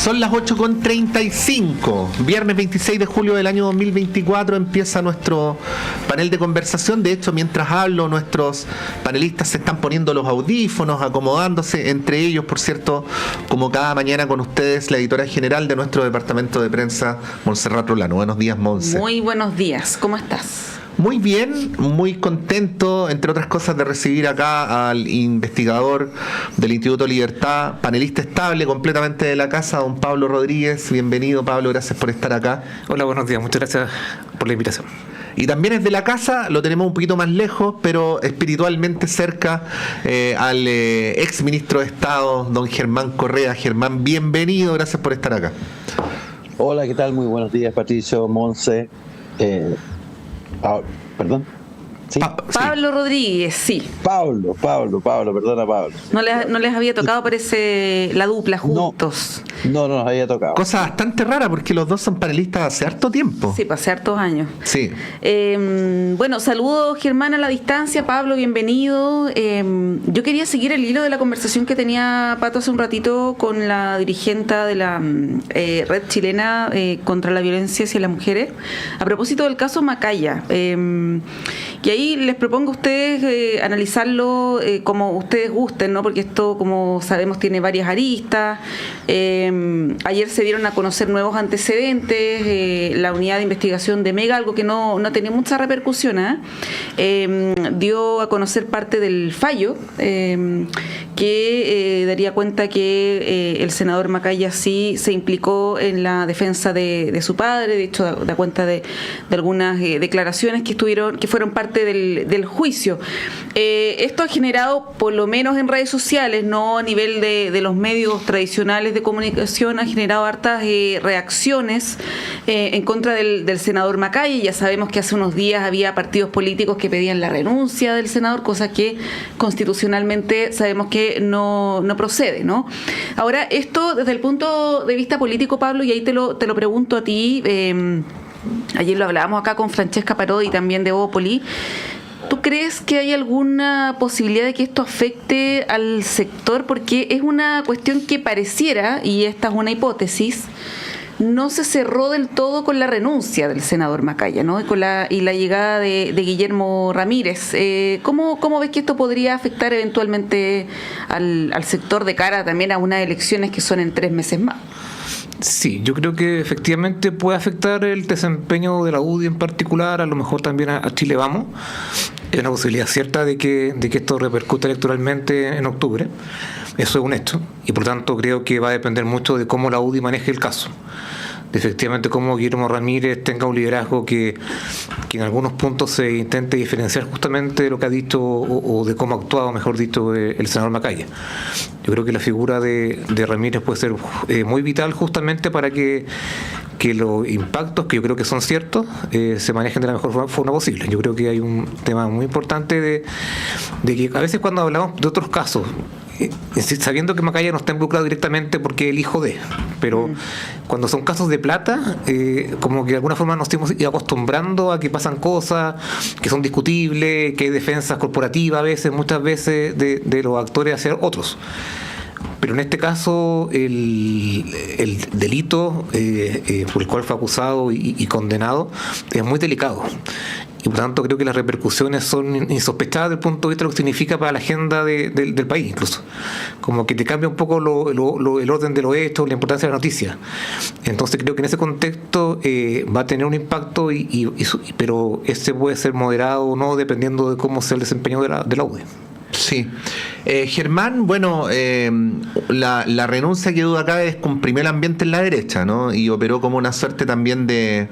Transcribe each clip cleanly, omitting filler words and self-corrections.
Son las 8:35, viernes 26 de julio del año 2024 empieza nuestro panel de conversación. De hecho, mientras hablo, nuestros panelistas se están poniendo los audífonos, acomodándose, entre ellos, por cierto, como cada mañana con ustedes, la editora general de nuestro departamento de prensa, Montserrat Rolano. Buenos días, Montse. Muy buenos días, ¿cómo estás? Muy bien, muy contento, entre otras cosas, de recibir acá al investigador del Instituto Libertad, panelista estable completamente de la casa, don Pablo Rodríguez. Bienvenido, Pablo, gracias por estar acá. Hola, buenos días, muchas gracias por la invitación. Y también es de la casa, lo tenemos un poquito más lejos, pero espiritualmente cerca, al ex ministro de Estado, don Germán Correa. Germán, bienvenido, gracias por estar acá. Hola, ¿qué tal? Muy buenos días, Patricio, Monse. Perdón. ¿Sí? Pablo Rodríguez, sí. Pablo, perdona, Pablo. No les había tocado, parece, la dupla juntos. No nos había tocado. Cosa bastante rara porque los dos son panelistas hace harto tiempo. Sí, hace hartos años. Sí. Bueno, saludos, Germán, a la distancia. Pablo, bienvenido. Yo quería seguir el hilo de la conversación que tenía Pato hace un ratito con la dirigenta de la Red Chilena contra la Violencia hacia las Mujeres, a propósito del caso Macaya. Y ahí les propongo a ustedes analizarlo como ustedes gusten, ¿no? Porque esto, como sabemos, tiene varias aristas. Ayer se dieron a conocer nuevos antecedentes. La unidad de investigación de Mega, algo que no tenía mucha repercusión, dio a conocer parte del fallo que daría cuenta que el senador Macaya sí se implicó en la defensa de su padre. De hecho, da cuenta de algunas declaraciones que fueron parte del juicio. Esto ha generado, por lo menos en redes sociales, no a nivel de los medios tradicionales de comunicación, ha generado hartas reacciones en contra del senador Macaya. Ya sabemos que hace unos días había partidos políticos que pedían la renuncia del senador, cosa que constitucionalmente sabemos que no procede, ¿no? Ahora, esto desde el punto de vista político, Pablo, y ahí te lo pregunto a ti. Ayer lo hablábamos acá con Francesca Parodi, también de Bópoli. ¿Tú crees que hay alguna posibilidad de que esto afecte al sector? Porque es una cuestión que pareciera, y esta es una hipótesis, no se cerró del todo con la renuncia del senador Macaya, ¿no? Y la llegada de Guillermo Ramírez. ¿Cómo ves que esto podría afectar eventualmente al sector de cara también a unas elecciones que son en 3 meses más? Sí, yo creo que efectivamente puede afectar el desempeño de la UDI en particular, a lo mejor también a Chile Vamos. Es una posibilidad cierta de que esto repercute electoralmente en octubre. Eso es un hecho. Y por tanto creo que va a depender mucho de cómo la UDI maneje el caso. De efectivamente cómo Guillermo Ramírez tenga un liderazgo que en algunos puntos se intente diferenciar justamente de lo que ha dicho o de cómo ha actuado, mejor dicho, el senador Macaya. Yo creo que la figura de Ramírez puede ser muy vital justamente para que los impactos, que yo creo que son ciertos, se manejen de la mejor forma posible. Yo creo que hay un tema muy importante de que a veces cuando hablamos de otros casos, sabiendo que Macaya no está involucrado directamente porque es el hijo de, pero cuando son casos de plata, como que de alguna forma nos estamos acostumbrando a que pasan cosas que son discutibles, que hay defensas corporativas muchas veces de los actores hacia otros. Pero en este caso el delito por el cual fue acusado y condenado es muy delicado. Y por tanto creo que las repercusiones son insospechadas desde el punto de vista de lo que significa para la agenda del país, incluso. Como que te cambia un poco el orden de los hechos, la importancia de la noticia. Entonces creo que en ese contexto va a tener un impacto, pero ese puede ser moderado o no, dependiendo de cómo sea el desempeño de la UDI. Sí. Germán, bueno, la renuncia que duda acá descomprimió el ambiente en la derecha, ¿no? Y operó como una suerte también de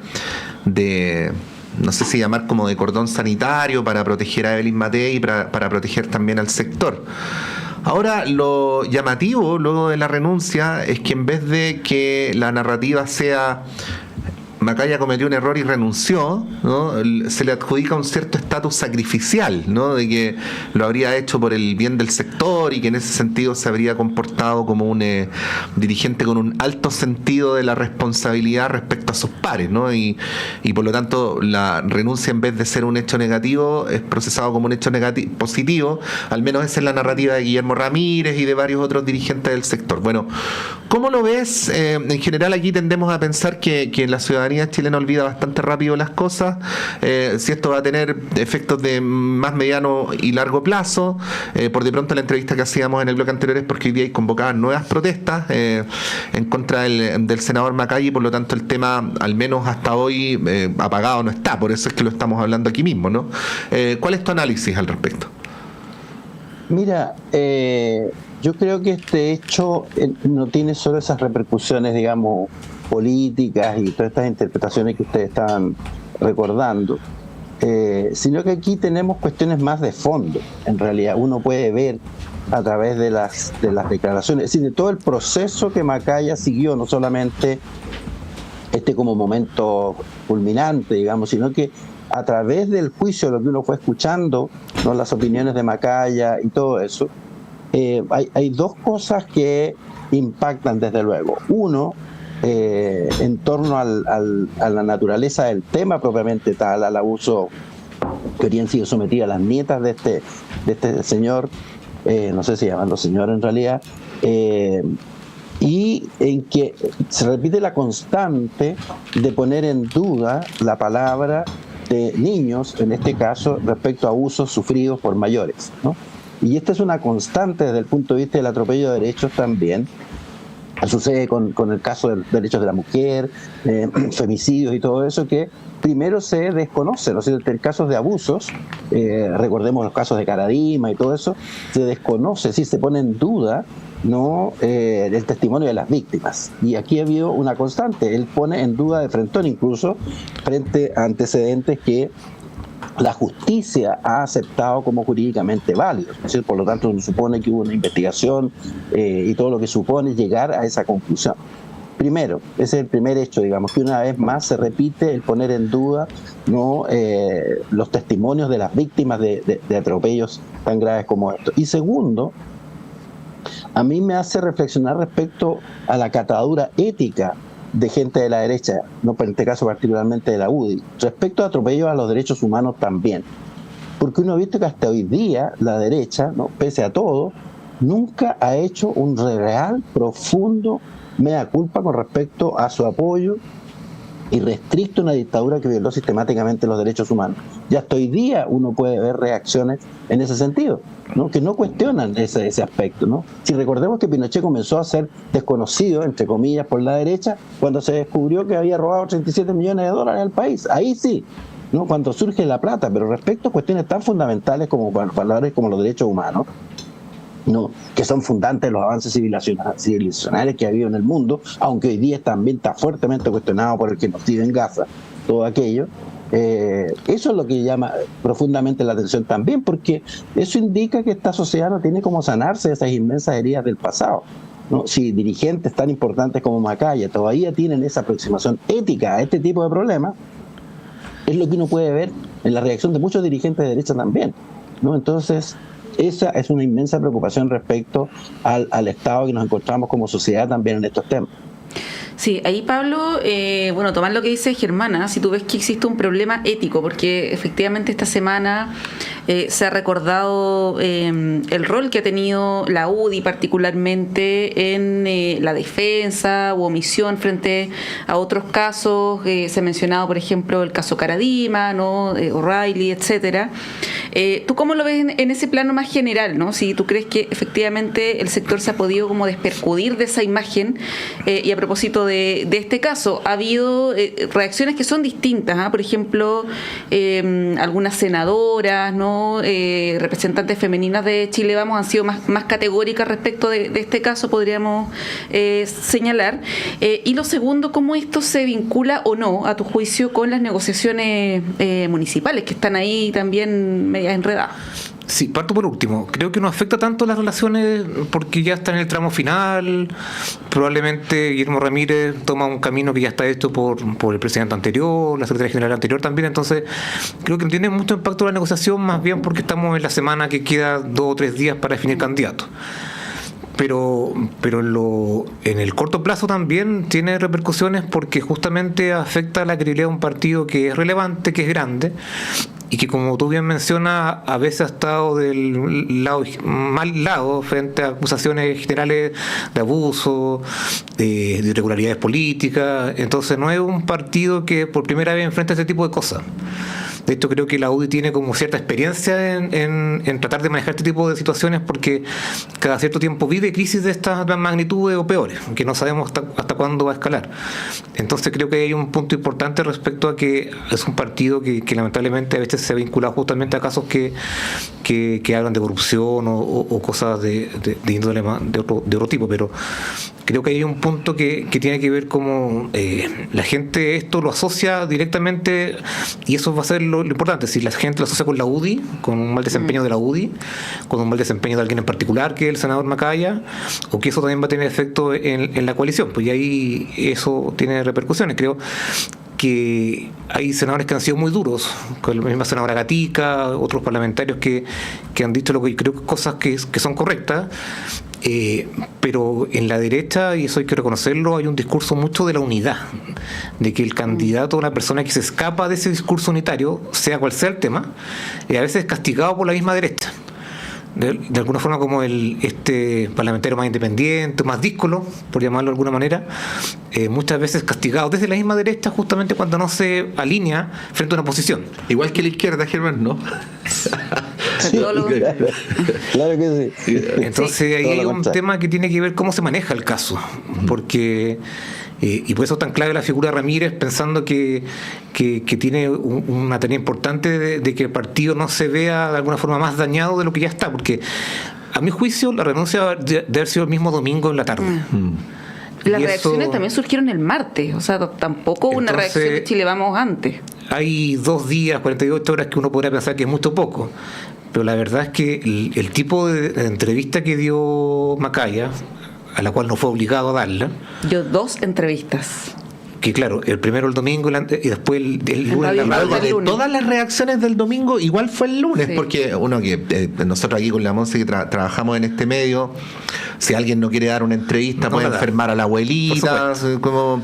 no sé si llamar como de cordón sanitario para proteger a Evelyn Matei y para proteger también al sector. Ahora, lo llamativo luego de la renuncia es que en vez de que la narrativa sea Macaya cometió un error y renunció, ¿no? Se le adjudica un cierto estatus sacrificial, ¿no? De que lo habría hecho por el bien del sector y que en ese sentido se habría comportado como un dirigente con un alto sentido de la responsabilidad respecto a sus pares, ¿no? Y por lo tanto la renuncia, en vez de ser un hecho negativo, es procesado como un hecho positivo. Al menos esa es la narrativa de Guillermo Ramírez y de varios otros dirigentes del sector. Bueno, ¿cómo lo ves? En general aquí tendemos a pensar que la ciudadanía chilena olvida bastante rápido las cosas. Si esto va a tener efectos de más mediano y largo plazo. Por de pronto la entrevista que hacíamos en el bloque anterior es porque hoy día hay convocadas nuevas protestas en contra del senador Macaya, y por lo tanto el tema, al menos hasta hoy, apagado no está. Por eso es que lo estamos hablando aquí mismo, ¿no? ¿Cuál es tu análisis al respecto? Mira, yo creo que este hecho no tiene solo esas repercusiones, digamos, políticas y todas estas interpretaciones que ustedes estaban recordando, sino que aquí tenemos cuestiones más de fondo. En realidad uno puede ver a través de las declaraciones, es decir, de todo el proceso que Macaya siguió, no solamente como momento culminante, digamos, sino que a través del juicio, lo que uno fue escuchando, ¿no? Las opiniones de Macaya y todo eso, hay dos cosas que impactan desde luego. Uno, en torno a la naturaleza del tema propiamente tal, al abuso que habrían sido sometidas las nietas de este señor, no sé si llamarlo señor en realidad, y en que se repite la constante de poner en duda la palabra de niños, en este caso, respecto a abusos sufridos por mayores, ¿no? Y esta es una constante desde el punto de vista del atropello de derechos también. Sucede con el caso de derechos de la mujer, femicidios y todo eso, que primero se desconoce, ¿no? En casos de abusos, recordemos los casos de Caradima y todo eso, se desconoce, sí, se pone en duda, ¿no? El testimonio de las víctimas. Y aquí ha habido una constante, él pone en duda de frentón, incluso frente a antecedentes que la justicia ha aceptado como jurídicamente válidos. Es decir, por lo tanto, uno supone que hubo una investigación y todo lo que supone llegar a esa conclusión. Primero, ese es el primer hecho, digamos, que una vez más se repite el poner en duda, ¿no? Los testimonios de las víctimas de atropellos tan graves como estos. Y segundo, a mí me hace reflexionar respecto a la catadura ética de gente de la derecha, no en este caso particularmente de la UDI, respecto a atropellos a los derechos humanos también. Porque uno ha visto que hasta hoy día la derecha, ¿no? Pese a todo, nunca ha hecho un real, profundo mea culpa con respecto a su apoyo irrestricto a una dictadura que violó sistemáticamente los derechos humanos. Y hasta hoy día uno puede ver reacciones en ese sentido, ¿no? Que no cuestionan ese aspecto, ¿no? Si recordemos que Pinochet comenzó a ser desconocido, entre comillas, por la derecha, cuando se descubrió que había robado 37 millones de dólares al país. Ahí sí, ¿no? Cuando surge la plata, pero respecto a cuestiones tan fundamentales como valores como los derechos humanos, ¿no? Que son fundantes de los avances civilizacionales que ha habido en el mundo, aunque hoy día también está fuertemente cuestionado por el genocidio en Gaza, todo aquello. Eso es lo que llama profundamente la atención también, porque eso indica que esta sociedad no tiene cómo sanarse de esas inmensas heridas del pasado, ¿no? Si dirigentes tan importantes como Macaya todavía tienen esa aproximación ética a este tipo de problemas, es lo que uno puede ver en la reacción de muchos dirigentes de derecha también, ¿no? Entonces, esa es una inmensa preocupación respecto al estado que nos encontramos como sociedad también en estos temas. Sí, ahí Pablo, bueno, tomar lo que dice Germana, si tú ves que existe un problema ético, porque efectivamente esta semana se ha recordado el rol que ha tenido la UDI particularmente en la defensa u omisión frente a otros casos. Se ha mencionado, por ejemplo, el caso Caradima, ¿no? O'Reilly, etcétera. ¿Tú cómo lo ves en ese plano más general, ¿no? Si tú crees que efectivamente el sector se ha podido como despercudir de esa imagen, y a propósito de este caso, ha habido reacciones que son distintas, ¿eh? Por ejemplo, algunas senadoras, ¿no? Representantes femeninas de Chile Vamos han sido más categóricas respecto de este caso, podríamos señalar. Y lo segundo, ¿cómo esto se vincula o no, a tu juicio, con las negociaciones municipales que están ahí también medias enredadas? Sí, parto por último. Creo que no afecta tanto las relaciones porque ya está en el tramo final. Probablemente Guillermo Ramírez toma un camino que ya está hecho por el presidente anterior, la secretaria general anterior también. Entonces, creo que no tiene mucho impacto la negociación, más bien porque estamos en la semana que queda 2 o 3 días para definir candidatos. Pero en el corto plazo también tiene repercusiones porque justamente afecta a la credibilidad de un partido que es relevante, que es grande y que, como tú bien mencionas, a veces ha estado del mal lado frente a acusaciones generales de abuso, de irregularidades políticas. Entonces no es un partido que por primera vez enfrenta este tipo de cosas. De hecho, creo que la UDI tiene como cierta experiencia en tratar de manejar este tipo de situaciones porque cada cierto tiempo vive crisis de estas magnitudes o peores, que no sabemos hasta cuándo va a escalar. Entonces creo que hay un punto importante respecto a que es un partido que lamentablemente a veces se ha vinculado justamente a casos que hablan de corrupción o cosas de índole de otro tipo, pero creo que hay un punto que tiene que ver como la gente esto lo asocia directamente, y eso va a ser lo importante. Si la gente lo asocia con la UDI, con un mal desempeño de la UDI, con un mal desempeño de alguien en particular, que es el senador Macaya, o que eso también va a tener efecto en la coalición, pues ahí eso tiene repercusiones. Creo que hay senadores que han sido muy duros, con la misma senadora Gatica, otros parlamentarios que han dicho lo que creo que cosas que son correctas. Pero en la derecha, y eso hay que reconocerlo, hay un discurso mucho de la unidad, de que el candidato, una persona que se escapa de ese discurso unitario, sea cual sea el tema, a veces es castigado por la misma derecha. De alguna forma como este parlamentario más independiente, más díscolo, por llamarlo de alguna manera, muchas veces castigado desde la misma derecha justamente cuando no se alinea frente a una posición. Igual que la izquierda, Germán, ¿no? Sí, claro que sí. Entonces ahí hay un tema que tiene que ver cómo se maneja el caso, porque y por eso es tan clave la figura de Ramírez, pensando que tiene una tarea importante de que el partido no se vea de alguna forma más dañado de lo que ya está, porque a mi juicio la renuncia debe haber sido el mismo domingo en la tarde. Las reacciones también surgieron el martes, o sea, tampoco una reacción de Chile Vamos antes. Hay 2 días, 48 horas que uno podría pensar que es mucho poco, pero la verdad es que el tipo de entrevista que dio Macaya, a la cual no fue obligado a darla. Dio 2 entrevistas. Que claro, el primero el domingo y después el lunes. De todas las reacciones del domingo, igual fue el lunes, sí. Porque uno que nosotros aquí con la Monse que trabajamos en este medio, si alguien no quiere dar una entrevista, puede enfermar a la abuelita, como,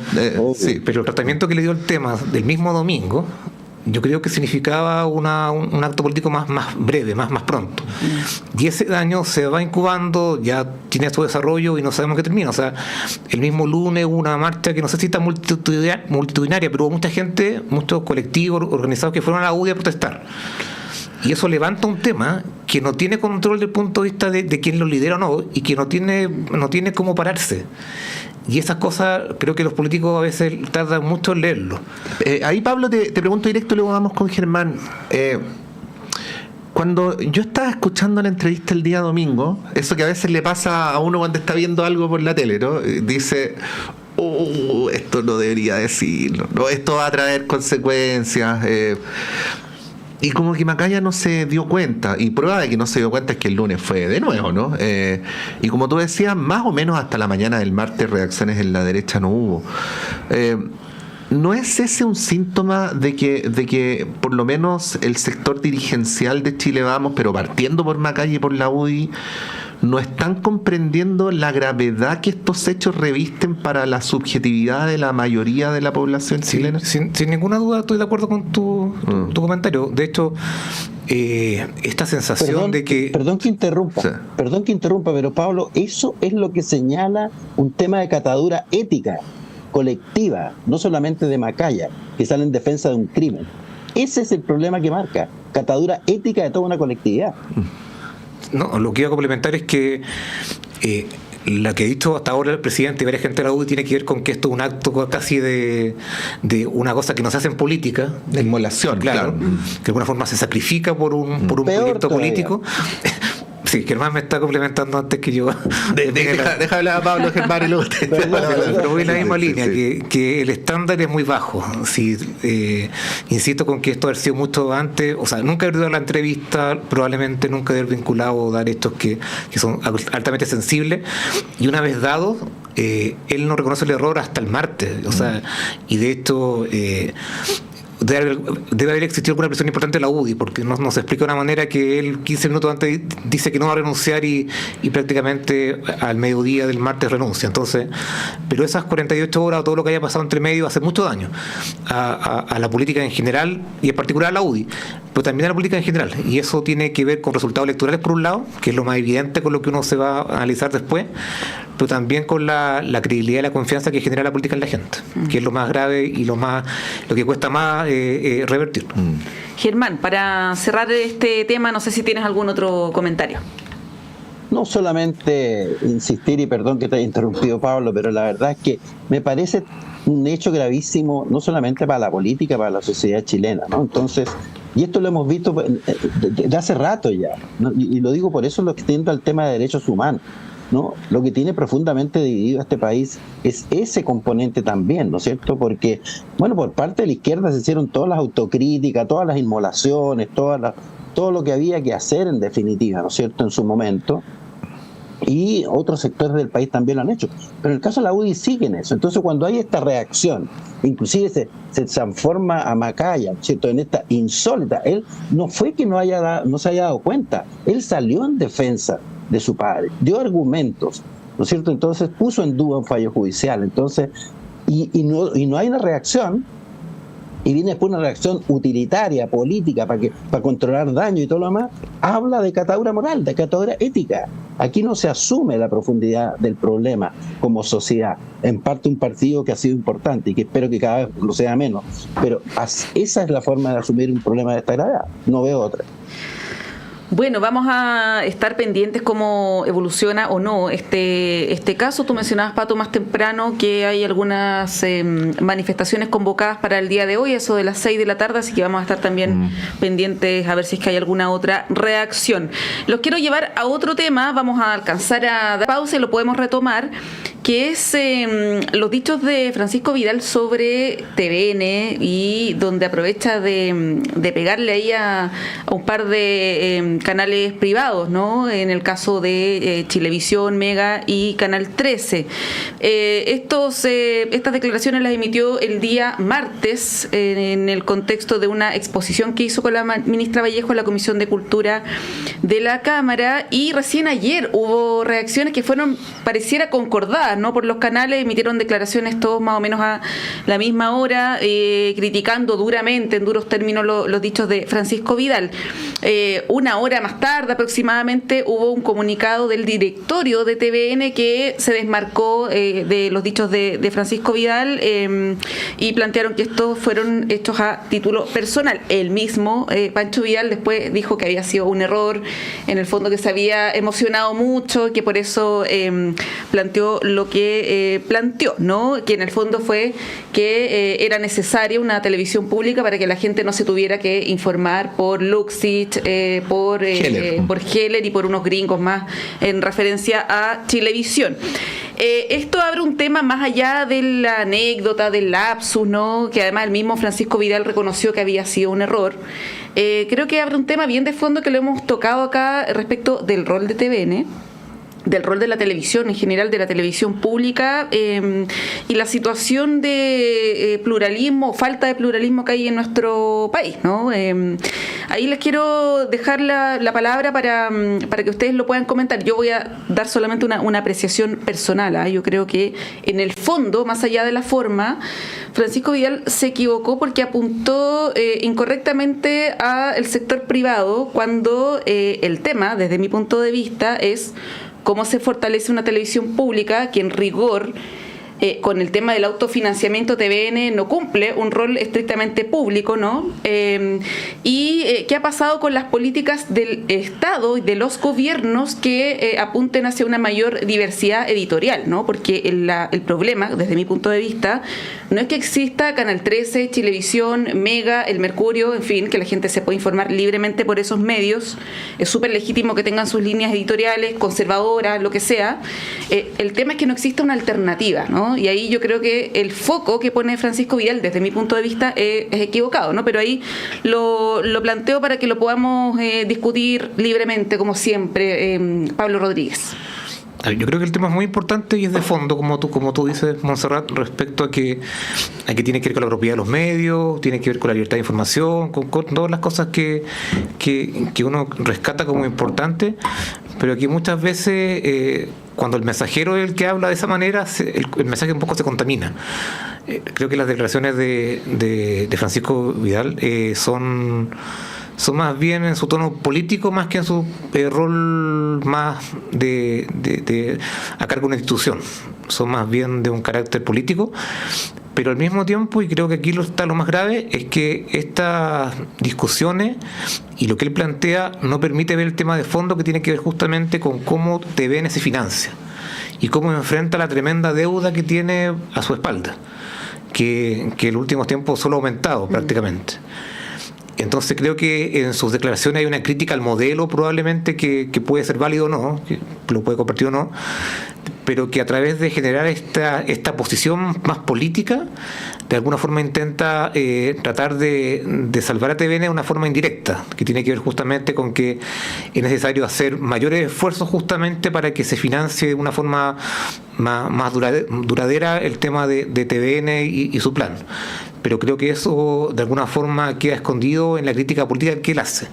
sí. Pero el tratamiento que le dio el tema del mismo domingo, yo creo que significaba un acto político más breve, más pronto. Y ese daño se va incubando, ya tiene su desarrollo y no sabemos qué termina. O sea, el mismo lunes hubo una marcha que no sé si está multitudinaria, pero hubo mucha gente, muchos colectivos organizados que fueron a la UDI a protestar. Y eso levanta un tema que no tiene control desde el punto de vista de quién lo lidera o no, y que no tiene cómo pararse. Y esas cosas creo que los políticos a veces tardan mucho en leerlo. Ahí, Pablo, te pregunto directo y luego vamos con Germán. Cuando yo estaba escuchando la entrevista el día domingo, eso que a veces le pasa a uno cuando está viendo algo por la tele, ¿no? Dice, esto no debería decirlo, ¿no? Esto va a traer consecuencias. Y como que Macaya no se dio cuenta, y prueba de que no se dio cuenta es que el lunes fue de nuevo, ¿no? Y como tú decías, más o menos hasta la mañana del martes reacciones en la derecha no hubo. ¿No es ese un síntoma de que por lo menos el sector dirigencial de Chile Vamos, pero partiendo por Macaya y por la UDI, no están comprendiendo la gravedad que estos hechos revisten para la subjetividad de la mayoría de la población chilena? Sin ninguna duda estoy de acuerdo con tu comentario. De hecho, esta sensación de que... Perdón que interrumpa, pero Pablo, eso es lo que señala un tema de catadura ética colectiva, no solamente de Macaya, que sale en defensa de un crimen. Ese es el problema que marca, catadura ética de toda una colectividad. No, lo que iba a complementar es que la que ha dicho hasta ahora el presidente y varias gente de la UDI tiene que ver con que esto es un acto casi de una cosa que no se hace en política, de inmolación, claro. Que de alguna forma se sacrifica por un proyecto político. Sí, Germán me está complementando antes que yo. Deja hablar a Pablo, Germán y luego Pero voy en la misma línea, que el estándar es muy bajo. Sí, insisto con que esto ha sido mucho antes, o sea, nunca haber dado la entrevista, probablemente nunca haber vinculado o dar estos que son altamente sensibles, y una vez dado, él no reconoce el error hasta el martes, o sea, y de hecho debe haber existido alguna presión importante de la UDI, porque nos explica de una manera que él 15 minutos antes dice que no va a renunciar y prácticamente al mediodía del martes renuncia. Entonces, pero esas 48 horas o todo lo que haya pasado entre medio hace mucho daño a la política en general y en particular a la UDI, pero también a la política en general, y eso tiene que ver con resultados electorales por un lado, que es lo más evidente con lo que uno se va a analizar después, pero también con la credibilidad y la confianza que genera la política en la gente, que es lo más grave y lo que cuesta más revertir. Germán, para cerrar este tema, no sé si tienes algún otro comentario. No, solamente insistir, y perdón que te haya interrumpido, Pablo, pero la verdad es que me parece un hecho gravísimo, no solamente para la política, para la sociedad chilena, ¿no? Entonces, y esto lo hemos visto de hace rato ya, ¿no? Y lo digo por eso, lo extiendo al tema de derechos humanos, ¿no? Lo que tiene profundamente dividido a este país es ese componente también, ¿no es cierto? Porque, bueno, por parte de la izquierda se hicieron todas las autocríticas, todas las inmolaciones, todo lo que había que hacer en definitiva, ¿no es cierto?, en su momento, y otros sectores del país también lo han hecho. Pero en el caso de la UDI sigue en eso. Entonces, cuando hay esta reacción, inclusive se transforma a Macaya, ¿cierto?, en esta insólita, él no fue que no se haya dado cuenta, él salió en defensa de su padre, dio argumentos, ¿no es cierto? Entonces puso en duda un fallo judicial. Entonces, y no hay una reacción, y viene después una reacción utilitaria, política, para controlar daño y todo lo demás. Habla de catadura moral, de catadura ética. Aquí no se asume la profundidad del problema como sociedad. En parte un partido que ha sido importante y que espero que cada vez lo sea menos, pero esa es la forma de asumir un problema de esta gravedad. No veo otra. Bueno, vamos a estar pendientes cómo evoluciona o no este caso. Tú mencionabas, Pato, más temprano que hay algunas manifestaciones convocadas para el día de hoy, eso de las 6 de la tarde, así que vamos a estar también pendientes a ver si es que hay alguna otra reacción. Los quiero llevar a otro tema, vamos a alcanzar a dar pausa y lo podemos retomar, que es los dichos de Francisco Vidal sobre TVN, y donde aprovecha de pegarle ahí a un par de canales privados, ¿no? En el caso de Chilevisión, Mega y Canal 13. Estas declaraciones las emitió el día martes en el contexto de una exposición que hizo con la ministra Vallejo en la Comisión de Cultura de la Cámara, y recién ayer hubo reacciones que fueron, pareciera, concordadas, ¿no? Por los canales emitieron declaraciones todos más o menos a la misma hora, criticando duramente, en duros términos, los dichos de Francisco Vidal. Una hora más tarde aproximadamente hubo un comunicado del directorio de TVN que se desmarcó de los dichos de Francisco Vidal, y plantearon que estos fueron hechos a título personal. El mismo Pancho Vidal después dijo que había sido un error, en el fondo que se había emocionado mucho, que por eso planteó lo que planteó, ¿no? Que en el fondo fue que era necesaria una televisión pública para que la gente no se tuviera que informar por Luxich, por Heller y por unos gringos más, en referencia a Chilevisión. Esto abre un tema más allá de la anécdota, del lapsus, ¿no? Que además el mismo Francisco Vidal reconoció que había sido un error. Creo que abre un tema bien de fondo que lo hemos tocado acá respecto del rol de TVN, del rol de la televisión en general, de la televisión pública, y la situación de pluralismo, falta de pluralismo que hay en nuestro país, ¿no? Ahí les quiero dejar la palabra para que ustedes lo puedan comentar. Yo voy a dar solamente una apreciación personal, ¿eh? Yo creo que en el fondo, más allá de la forma, Francisco Vidal se equivocó porque apuntó incorrectamente al sector privado, cuando el tema, desde mi punto de vista, es cómo se fortalece una televisión pública que en rigor, con el tema del autofinanciamiento, TVN no cumple un rol estrictamente público, ¿no? Y qué ha pasado con las políticas del Estado y de los gobiernos que apunten hacia una mayor diversidad editorial, ¿no? Porque el problema, desde mi punto de vista, no es que exista Canal 13, Chilevisión, Mega, El Mercurio, en fin, que la gente se puede informar libremente por esos medios. Es súper legítimo que tengan sus líneas editoriales, conservadoras, lo que sea. El tema es que no exista una alternativa, ¿no? Y ahí yo creo que el foco que pone Francisco Vidal, desde mi punto de vista, es equivocado, ¿no? Pero ahí lo planteo para que lo podamos discutir libremente, como siempre. Pablo Rodríguez. Yo creo que el tema es muy importante y es de fondo, como tú dices, Montserrat, respecto a que tiene que ver con la propiedad de los medios, tiene que ver con la libertad de información, con todas las cosas que uno rescata como importante, pero aquí muchas veces cuando el mensajero es el que habla de esa manera, el mensaje un poco se contamina. Creo que las declaraciones de Francisco Vidal son más bien en su tono político más que en su rol más a cargo de una institución. Son más bien de un carácter político, pero al mismo tiempo, y creo que aquí está lo más grave, es que estas discusiones y lo que él plantea no permite ver el tema de fondo, que tiene que ver justamente con cómo TVN se financia y cómo enfrenta la tremenda deuda que tiene a su espalda, que en los últimos tiempos solo ha aumentado prácticamente. Entonces creo que en sus declaraciones hay una crítica al modelo probablemente que puede ser válido o no, que lo puede compartir o no, pero que a través de generar esta posición más política, de alguna forma intenta tratar de salvar a TVN de una forma indirecta, que tiene que ver justamente con que es necesario hacer mayores esfuerzos justamente para que se financie de una forma más duradera el tema de TVN y su plan. Pero creo que eso de alguna forma queda escondido en la crítica política que él hace.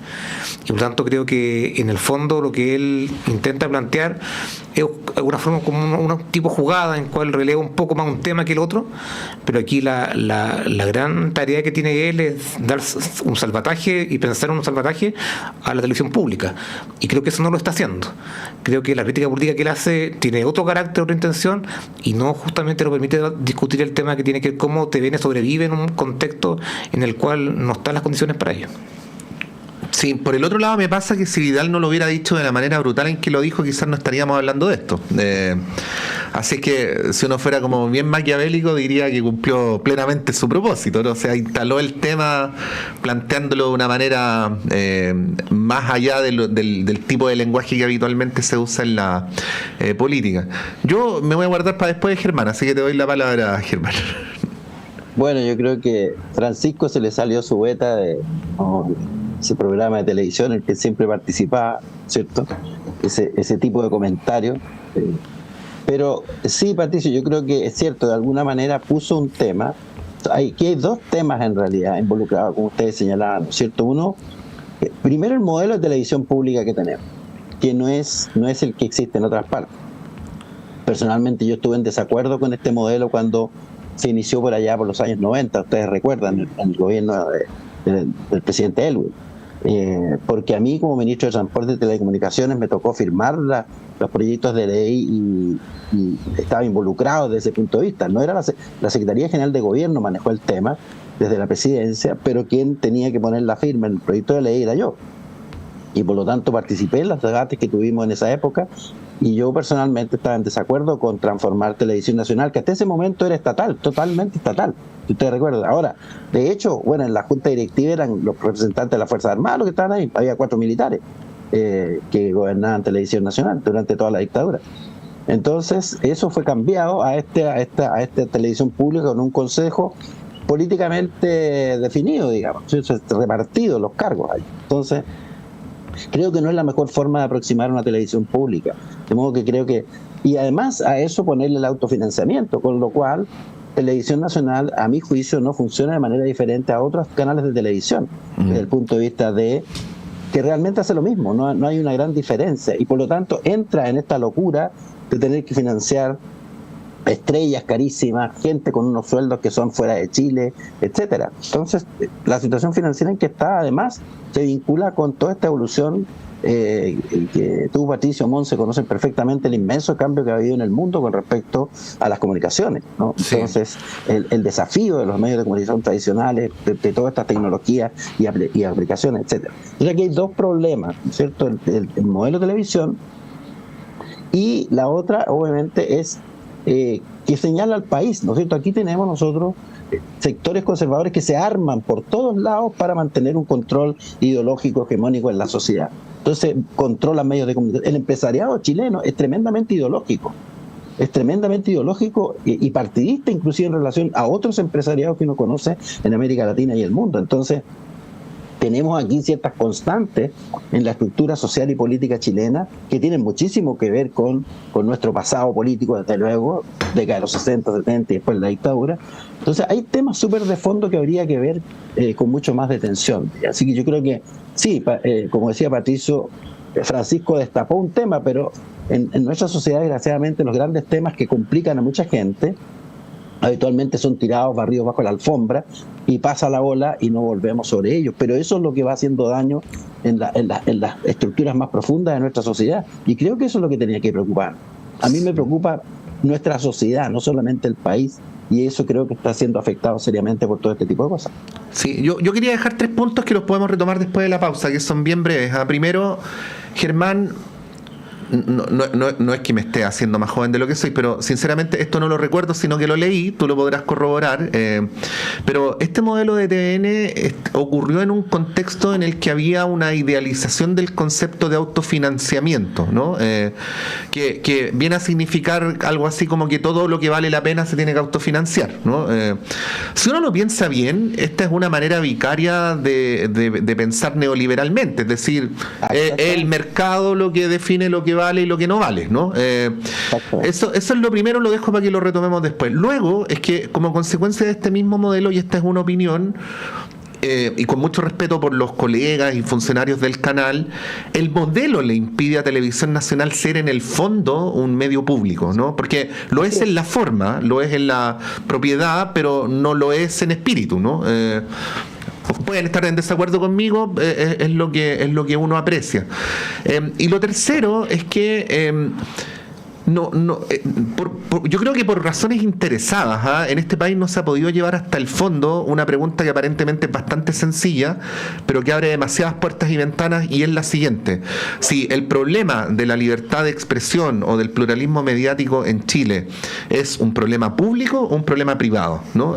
Y por tanto creo que en el fondo lo que él intenta plantear es de alguna forma como un tipo jugada en cual releva un poco más un tema que el otro, pero aquí la gran tarea que tiene él es dar un salvataje y pensar en un salvataje a la televisión pública. Y creo que eso no lo está haciendo. Creo que la crítica política que él hace tiene otro carácter, otra intención, y no justamente lo permite discutir el tema que tiene que ver cómo TVN sobrevive en un contexto en el cual no están las condiciones para ello. Sí, por el otro lado me pasa que si Vidal no lo hubiera dicho de la manera brutal en que lo dijo, quizás no estaríamos hablando de esto. Así que si uno fuera como bien maquiavélico, diría que cumplió plenamente su propósito, ¿no? O sea, instaló el tema planteándolo de una manera más allá del tipo de lenguaje que habitualmente se usa en la política. Yo me voy a guardar para después de Germán, así que te doy la palabra, Germán. Bueno, yo creo que Francisco se le salió su beta de ese programa de televisión en el que siempre participaba, ¿cierto? Ese tipo de comentarios. Pero sí, Patricio, yo creo que es cierto, de alguna manera puso un tema. Aquí hay dos temas en realidad involucrados, como ustedes señalaban, ¿no es cierto? Uno, primero el modelo de televisión pública que tenemos, que no es el que existe en otras partes. Personalmente yo estuve en desacuerdo con este modelo cuando se inició por allá por los años 90, ustedes recuerdan, en el gobierno del presidente Elwin. Porque a mí como ministro de Transporte y Telecomunicaciones me tocó firmar los proyectos de ley y estaba involucrado desde ese punto de vista. No era la Secretaría General de Gobierno manejó el tema desde la presidencia, pero quien tenía que poner la firma en el proyecto de ley era yo. Y por lo tanto participé en los debates que tuvimos en esa época, y yo personalmente estaba en desacuerdo con transformar Televisión Nacional, que hasta ese momento era estatal, totalmente estatal, si ustedes recuerdan. Ahora, de hecho, bueno, en la junta directiva eran los representantes de las Fuerzas Armadas los que estaban ahí, había 4 militares que gobernaban Televisión Nacional durante toda la dictadura. Entonces, eso fue cambiado a esta televisión pública con un consejo políticamente definido, digamos, repartido los cargos ahí. Entonces, creo que no es la mejor forma de aproximar una televisión pública. De modo que creo que... Y además a eso ponerle el autofinanciamiento, con lo cual Televisión Nacional, a mi juicio, no funciona de manera diferente a otros canales de televisión, desde el punto de vista de que realmente hace lo mismo, no hay una gran diferencia, y por lo tanto entra en esta locura de tener que financiar estrellas carísimas, gente con unos sueldos que son fuera de Chile, etcétera. Entonces, la situación financiera en que está, además, se vincula con toda esta evolución que tú, Patricio, Monse, conocen perfectamente el inmenso cambio que ha habido en el mundo con respecto a las comunicaciones, ¿no? Sí. Entonces, el desafío de los medios de comunicación tradicionales, de todas estas tecnologías y aplicaciones, etcétera. Entonces aquí hay dos problemas, ¿cierto? El modelo de televisión, y la otra, obviamente, es que señala al país, ¿no es cierto? Aquí tenemos nosotros sectores conservadores que se arman por todos lados para mantener un control ideológico hegemónico en la sociedad. Entonces, controlan medios de comunicación. El empresariado chileno es tremendamente ideológico. Y partidista, inclusive en relación a otros empresariados que uno conoce en América Latina y el mundo. Entonces, tenemos aquí ciertas constantes en la estructura social y política chilena que tienen muchísimo que ver con nuestro pasado político, desde luego, década de los 60, 70 y después la dictadura. Entonces hay temas súper de fondo que habría que ver con mucho más detención. Así que yo creo que sí, como decía Patricio, Francisco destapó un tema, pero en nuestra sociedad, desgraciadamente, los grandes temas que complican a mucha gente habitualmente son tirados, barridos bajo la alfombra, y pasa la ola y no volvemos sobre ellos. Pero eso es lo que va haciendo daño en las estructuras más profundas de nuestra sociedad. Y creo que eso es lo que tenía que preocupar. A mí me preocupa nuestra sociedad, no solamente el país, y eso creo que está siendo afectado seriamente por todo este tipo de cosas. Sí, yo quería dejar 3 puntos que los podemos retomar después de la pausa, que son bien breves. Primero, Germán, no es que me esté haciendo más joven de lo que soy, pero sinceramente esto no lo recuerdo, sino que lo leí, tú lo podrás corroborar, pero este modelo de TVN ocurrió en un contexto en el que había una idealización del concepto de autofinanciamiento, ¿no? Que viene a significar algo así como que todo lo que vale la pena se tiene que autofinanciar, ¿no? Si uno lo piensa bien, esta es una manera vicaria de pensar neoliberalmente, es decir, el mercado lo que define lo que vale y lo que no vale, ¿no? Eso es lo primero, lo dejo para que lo retomemos después. Luego, es que como consecuencia de este mismo modelo, y esta es una opinión, y con mucho respeto por los colegas y funcionarios del canal, el modelo le impide a Televisión Nacional ser en el fondo un medio público, ¿no? Porque lo es en la forma, lo es en la propiedad, pero no lo es en espíritu, ¿no? Pueden estar en desacuerdo conmigo, es lo que uno aprecia. Y lo tercero es que yo creo que por razones interesadas, en este país no se ha podido llevar hasta el fondo una pregunta que aparentemente es bastante sencilla, pero que abre demasiadas puertas y ventanas, y es la siguiente: si el problema de la libertad de expresión o del pluralismo mediático en Chile es un problema público o un problema privado, ¿no?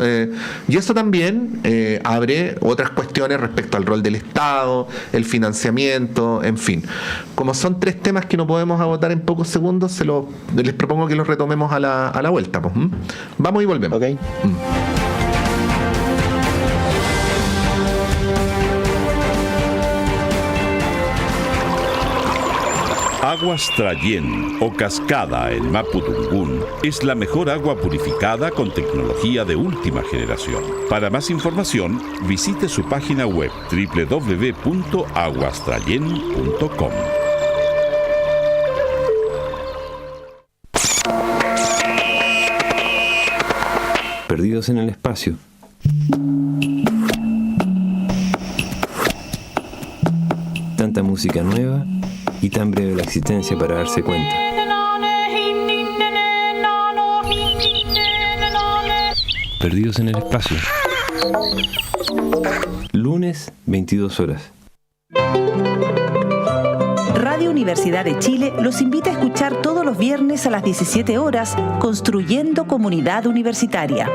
Y eso también abre otras cuestiones respecto al rol del Estado, el financiamiento, en fin. Como son 3 temas que no podemos agotar en pocos segundos, les propongo que los retomemos a la vuelta, pues. Vamos y volvemos. Okay. Aguas Trayén o Cascada en Mapudungún es la mejor agua purificada con tecnología de última generación. Para más información, visite su página web www.aguastrayen.com. Perdidos en el espacio. Tanta música nueva y tan breve la existencia para darse cuenta. Perdidos en el espacio. Lunes, 22 horas. Radio Universidad de Chile los invita a escuchar todos los viernes a las 17 horas Construyendo Comunidad Universitaria,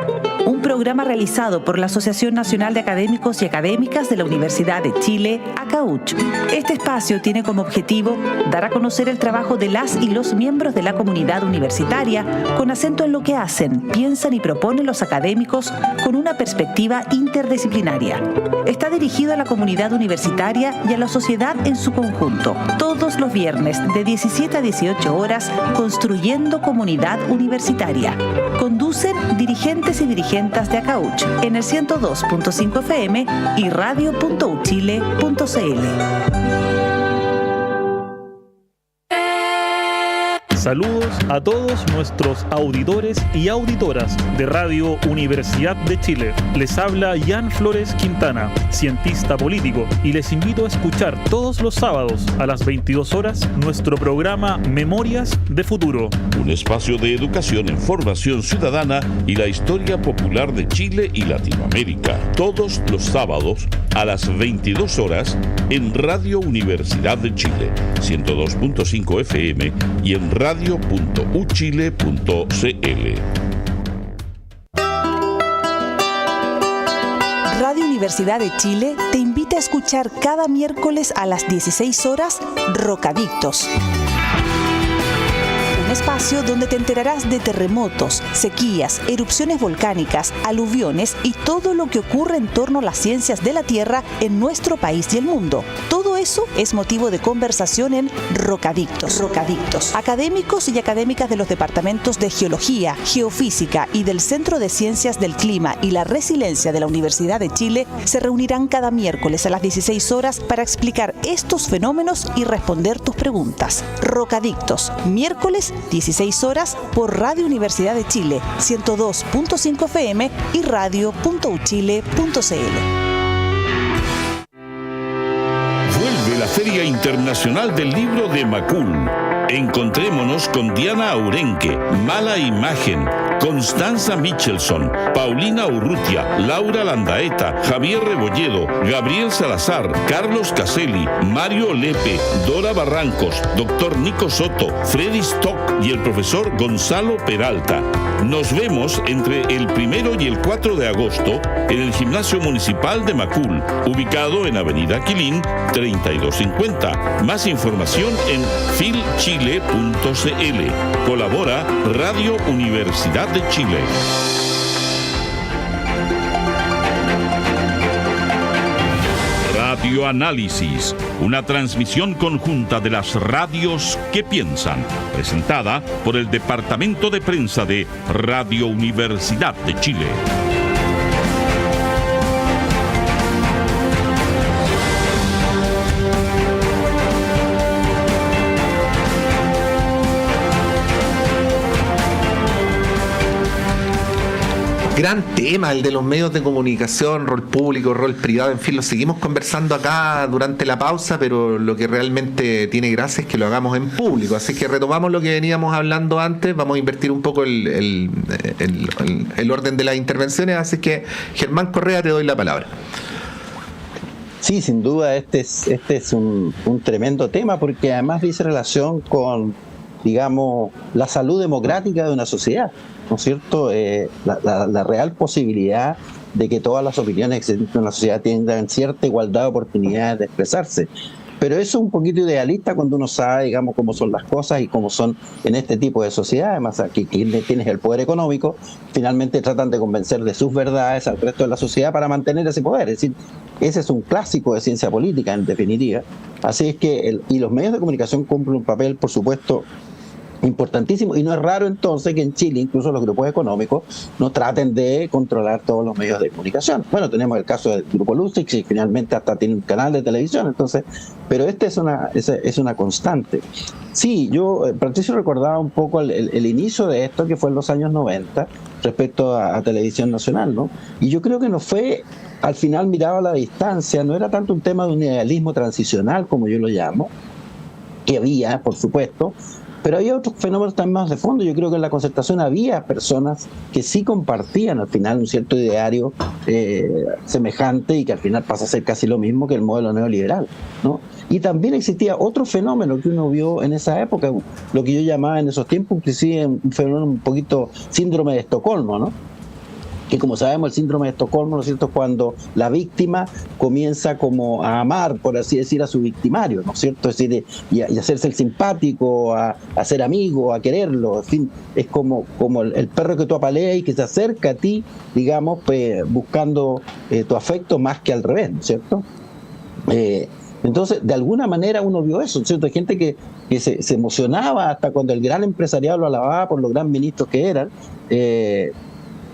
un programa realizado por la Asociación Nacional de Académicos y Académicas de la Universidad de Chile, ACAUCH. Este espacio tiene como objetivo dar a conocer el trabajo de las y los miembros de la comunidad universitaria con acento en lo que hacen, piensan y proponen los académicos con una perspectiva interdisciplinaria. Está dirigido a la comunidad universitaria y a la sociedad en su conjunto. Todos los viernes de 17 a 18 horas, Construyendo Comunidad Universitaria. Conducen dirigentes y dirigentes de ACAUCH en el 102.5 FM y radio.uchile.cl. Saludos a todos nuestros auditores y auditoras de Radio Universidad de Chile. Les habla Jan Flores Quintana, cientista político, y les invito a escuchar todos los sábados a las 22 horas nuestro programa Memorias de Futuro. Un espacio de educación en formación ciudadana y la historia popular de Chile y Latinoamérica. Todos los sábados a las 22 horas en Radio Universidad de Chile, 102.5 FM y en radio.uchile.cl. Radio Universidad de Chile te invita a escuchar cada miércoles a las 16 horas Rocadictos. Un espacio donde te enterarás de terremotos, sequías, erupciones volcánicas, aluviones y todo lo que ocurre en torno a las ciencias de la Tierra en nuestro país y el mundo. Todo eso es motivo de conversación en Rocadictos. Académicos y académicas de los departamentos de Geología, Geofísica y del Centro de Ciencias del Clima y la Resiliencia de la Universidad de Chile se reunirán cada miércoles a las 16 horas para explicar estos fenómenos y responder tus preguntas. Rocadictos, miércoles 16 horas por Radio Universidad de Chile, 102.5 FM y radio.uchile.cl. Vuelve la Feria Internacional del Libro de Macul. Encontrémonos con Diana Aurenque, Mala Imagen, Constanza Michelson, Paulina Urrutia, Laura Landaeta, Javier Rebolledo, Gabriel Salazar, Carlos Caselli, Mario Lepe, Dora Barrancos, Dr. Nico Soto, Freddy Stock y el profesor Gonzalo Peralta. Nos vemos entre el 1 y el 4 de agosto en el Gimnasio Municipal de Macul, ubicado en Avenida Quilín 3250. Más información en filchile.cl. Colabora Radio Universidad de Chile. Radioanálisis, una transmisión conjunta de las radios que piensan, presentada por el Departamento de Prensa de Radio Universidad de Chile. Gran tema el de los medios de comunicación, rol público, rol privado, en fin, lo seguimos conversando acá durante la pausa, pero lo que realmente tiene gracia es que lo hagamos en público, así que retomamos lo que veníamos hablando antes, vamos a invertir un poco el orden de las intervenciones, así que Germán Correa, te doy la palabra. Sí, sin duda este es un tremendo tema, porque además dice relación con, digamos, la salud democrática de una sociedad, ¿no es cierto? La real posibilidad de que todas las opiniones que existen en la sociedad tengan cierta igualdad de oportunidades de expresarse. Pero eso es un poquito idealista cuando uno sabe, digamos, cómo son las cosas y cómo son en este tipo de sociedad. Además, aquí tienes el poder económico, finalmente tratan de convencer de sus verdades al resto de la sociedad para mantener ese poder. Es decir, ese es un clásico de ciencia política, en definitiva. Así es que, y los medios de comunicación cumplen un papel, por supuesto, importantísimo, y no es raro entonces que en Chile incluso los grupos económicos no traten de controlar todos los medios de comunicación. Bueno, tenemos el caso del Grupo Lustig, que finalmente hasta tiene un canal de televisión, entonces, pero es una constante. Sí, Patricio recordaba un poco el inicio de esto, que fue en los años 90, respecto a Televisión Nacional, ¿no? Y yo creo que no fue, al final mirado a la distancia, no era tanto un tema de un idealismo transicional, como yo lo llamo, que había, por supuesto, pero había otros fenómenos también más de fondo. Yo creo que en la Concertación había personas que sí compartían al final un cierto ideario semejante y que al final pasa a ser casi lo mismo que el modelo neoliberal, ¿no? Y también existía otro fenómeno que uno vio en esa época, lo que yo llamaba en esos tiempos, inclusive un fenómeno un poquito síndrome de Estocolmo, ¿no? Que como sabemos el síndrome de Estocolmo, ¿no es cierto?, cuando la víctima comienza como a amar, por así decir, a su victimario, ¿no es cierto?, es decir, y hacerse el simpático, a ser amigo, a quererlo, en fin, es como el perro que tú apaleas y que se acerca a ti, digamos, buscando tu afecto más que al revés, ¿no es cierto? Entonces, de alguna manera uno vio eso, ¿no es cierto? Hay gente que se emocionaba hasta cuando el gran empresariado lo alababa por los gran ministros que eran,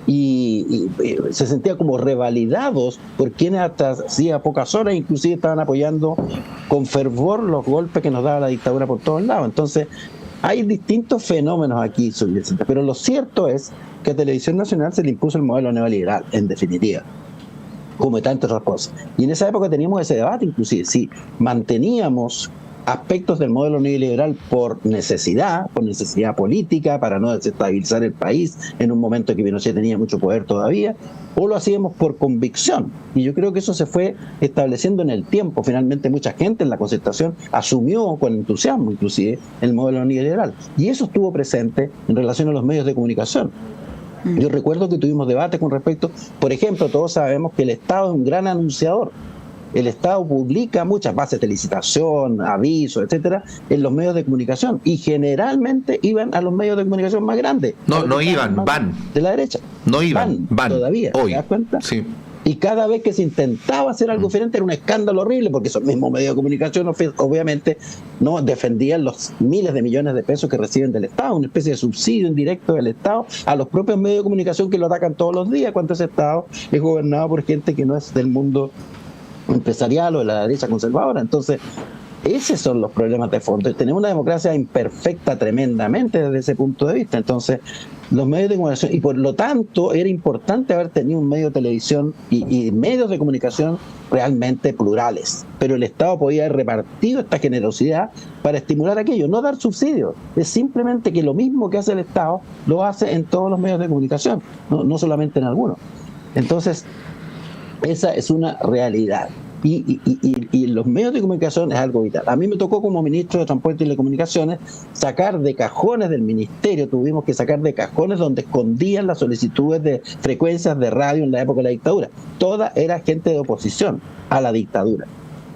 y se sentía como revalidados por quienes hasta hacía pocas horas inclusive estaban apoyando con fervor los golpes que nos daba la dictadura por todos lados. Entonces hay distintos fenómenos aquí subyacentes, pero lo cierto es que a Televisión Nacional se le impuso el modelo neoliberal, en definitiva, como de tantas otras cosas. Y en esa época teníamos ese debate, inclusive, si manteníamos aspectos del modelo neoliberal por necesidad política, para no desestabilizar el país en un momento que Pinochet tenía mucho poder todavía, o lo hacíamos por convicción. Y yo creo que eso se fue estableciendo en el tiempo. Finalmente mucha gente en la Concertación asumió con entusiasmo inclusive el modelo neoliberal. Y eso estuvo presente en relación a los medios de comunicación. Yo recuerdo que tuvimos debates con respecto, por ejemplo, todos sabemos que el Estado es un gran anunciador. El Estado publica muchas bases de licitación, avisos, etcétera, en los medios de comunicación, y generalmente iban a los medios de comunicación más grandes. No iban, van. De la derecha. No iban, van. Todavía, hoy. ¿te das cuenta? Sí. Y cada vez que se intentaba hacer algo diferente era un escándalo horrible, porque esos mismos medios de comunicación obviamente no defendían los miles de millones de pesos que reciben del Estado, una especie de subsidio indirecto del Estado a los propios medios de comunicación que lo atacan todos los días, cuando ese Estado es gobernado por gente que no es del mundo empresarial o de la derecha conservadora. Entonces, esos son los problemas de fondo. Tenemos una democracia imperfecta tremendamente desde ese punto de vista. Entonces, los medios de comunicación, y por lo tanto era importante haber tenido un medio de televisión y medios de comunicación realmente plurales, pero el Estado podía haber repartido esta generosidad para estimular aquello, no dar subsidios. Es simplemente que lo mismo que hace el Estado lo hace en todos los medios de comunicación, no solamente en algunos. Entonces, esa es una realidad. Y los medios de comunicación es algo vital. A mí me tocó como ministro de Transporte y Telecomunicaciones sacar de cajones del ministerio, tuvimos que sacar de cajones donde escondían las solicitudes de frecuencias de radio en la época de la dictadura. Toda era gente de oposición a la dictadura.